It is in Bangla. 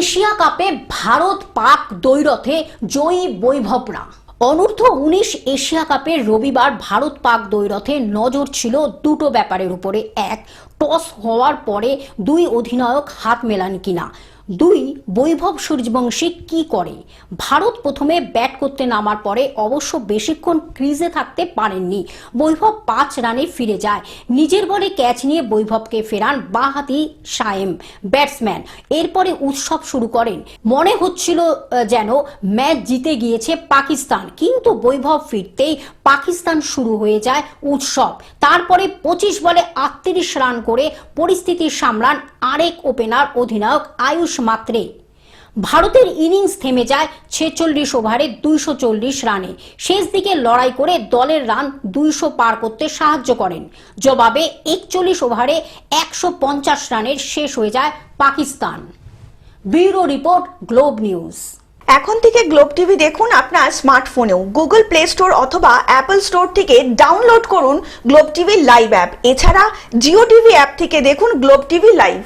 এশিয়া কাপে ভারত পাক দ্বৈরথে জয়ী বৈভবরা। অনূর্ধ্ব-19 এশিয়া কাপের রবিবার ভারত পাক দ্বৈরথে নজর ছিল দুটো ব্যাপারের উপরে। এক, টস হওয়ার পরে দুই অধিনায়ক হাত মেলান কিনা। দুই, বৈভব সূর্যবংশী কি করে। ভারত প্রথমে ব্যাট করতে নামার পরে অবশ্য বেশিক্ষণ ক্রিজে থাকতে পারেননি। বৈভব 5 রানে ফিরে যায়। নিজের বলে ক্যাচ নিয়ে বৈভবকে ফেরান বাঁহাতি সায়েম ব্যাটসম্যান। এরপরে উৎসব শুরু করেন। মনে হচ্ছিল যেন ম্যাচ জিতে গিয়েছে পাকিস্তান, কিন্তু বৈভব ফিরতেই পাকিস্তান শুরু হয়ে যায় উৎসব। তারপরে 25 বলে 38 রান করে পরিস্থিতি সামলান আরেক ওপেনার অধিনায়ক আয়ুষ মাত্রে। ভারতের ইনিংস থেমে যায় 46 ওভারে 240 রানে। শেষ দিকে লড়াই করে দলের রান 200 পার করতে সাহায্য করেন। জবাবে 41 ওভারে 150 রানের শেষ হয়ে যায় Pakistan. Bureau report, globe news. এখন থেকে গ্লোব টিভি দেখুন আপনার স্মার্টফোনেও। গুগল প্লে স্টোর অথবা অ্যাপল স্টোর থেকে ডাউনলোড করুন গ্লোব টিভি লাইভ অ্যাপ। এছাড়া জিও টিভি অ্যাপ থেকে দেখুন গ্লোব টিভি লাইভ।